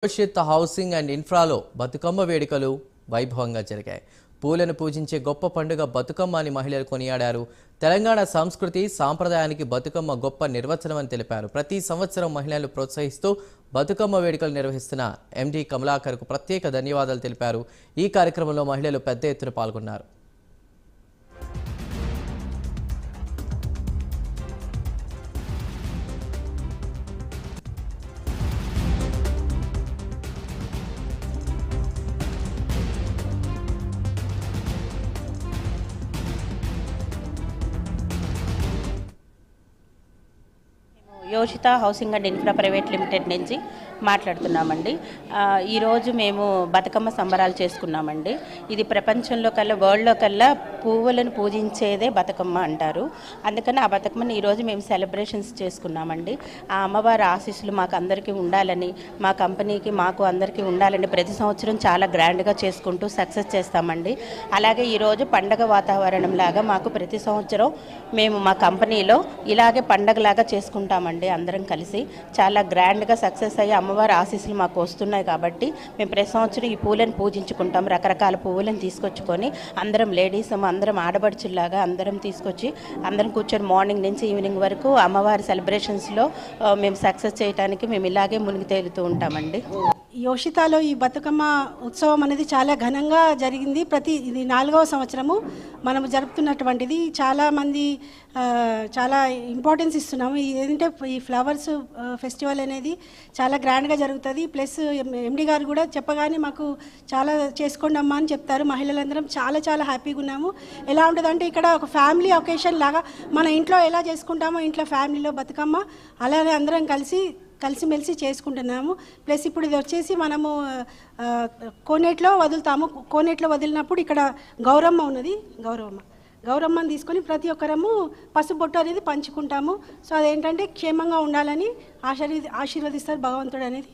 Yoshith housing and ఇన్ఫ్రాలో Bathukamma వేడుకలు వైభవంగా జరిగాయి. పూలను పూజించే గొప్ప పండుగ బతుకమ్మ అని మహిళలు కొనియాడారు. తెలంగాణ సంస్కృతి సాంప్రదాయానికి బతుకమ్మ గొప్ప నిర్వచనం అని తెలిపారు. ప్రతి సంవత్సరం మహిళలను ప్రోత్సహిస్తూ బతుకమ్మ వేడుకలు నిర్వహిస్తున్న ఎండి కమలాకర్కు ప్రత్యేక ధన్యవాదాలు తెలిపారు. ఈ కార్యక్రమంలో మహిళలు పెద్ద ఎత్తున పాల్గొన్నారు. Yoshita housing and infra private limited నుంచి మాట్లాడుతున్నామండి. ఈరోజు మేము బతుకమ్మ సంబరాలు చేసుకున్నామండి. ఇది ప్రపంచంలో కల్లా వరల్డ్లో కల్లా పువ్వులను పూజించేదే బతుకమ్మ అంటారు. అందుకని ఆ బతుకమ్మని ఈరోజు మేము సెలబ్రేషన్స్ చేసుకున్నామండి. ఆ అమ్మవారి ఆశీస్సులు మాకు అందరికీ ఉండాలని, మా కంపెనీకి మాకు అందరికీ ఉండాలని ప్రతి సంవత్సరం చాలా గ్రాండ్గా చేసుకుంటూ సక్సెస్ చేస్తామండి. అలాగే ఈరోజు పండగ వాతావరణం లాగా మాకు ప్రతి సంవత్సరం మేము మా కంపెనీలో ఇలాగే పండగలాగా చేసుకుంటామండి. అందరం కలిసి చాలా గ్రాండ్గా సక్సెస్ అయ్యి అమ్మవారి ఆశీస్సులు మాకు వస్తున్నాయి కాబట్టి మేము ప్రతి సంవత్సరం ఈ పూలను పూజించుకుంటాం. రకరకాల పువ్వులను తీసుకొచ్చుకొని అందరం లేడీస్ అందరం ఆడబడుచులాగా అందరం తీసుకొచ్చి అందరం కూర్చొని మార్నింగ్ నుంచి ఈవినింగ్ వరకు అమ్మవారి సెలబ్రేషన్స్లో మేము సక్సెస్ చేయడానికి మేము ఇలాగే మునిగి తేలుతూ ఉంటామండి. యోషితాలో ఈ బతుకమ్మ ఉత్సవం అనేది చాలా ఘనంగా జరిగింది. ఇది 4వ సంవత్సరము మనము జరుపుతున్నటువంటిది. చాలామంది చాలా ఇంపార్టెన్స్ ఇస్తున్నాము. ఏంటంటే ఈ ఫ్లవర్స్ ఫెస్టివల్ అనేది చాలా గ్రాండ్గా జరుగుతుంది. ప్లస్ ఎండి గారు కూడా చెప్పగానే మాకు చాలా చేసుకోండి అమ్మా అని చెప్తారు. మహిళలందరం చాలా చాలా హ్యాపీగా ఉన్నాము. ఎలా ఉంటుందంటే ఇక్కడ ఒక ఫ్యామిలీ ఒకేషన్ లాగా మన ఇంట్లో ఎలా చేసుకుంటామో ఇంట్లో ఫ్యామిలీలో బతుకమ్మ అలానే అందరం కలిసిమెలిసి చేసుకుంటున్నాము. ప్లస్ ఇప్పుడు ఇది వచ్చేసి మనము కోనేట్లో వదులుతాము. కోనేట్లో వదిలినప్పుడు ఇక్కడ గౌరమ్మ ఉన్నది. గౌరమ్మని తీసుకొని ప్రతి ఒక్కరము పసుబొట్టు అనేది పంచుకుంటాము. సో అదేంటంటే క్షేమంగా ఉండాలని ఆశీర్వదిస్తారు భగవంతుడు అనేది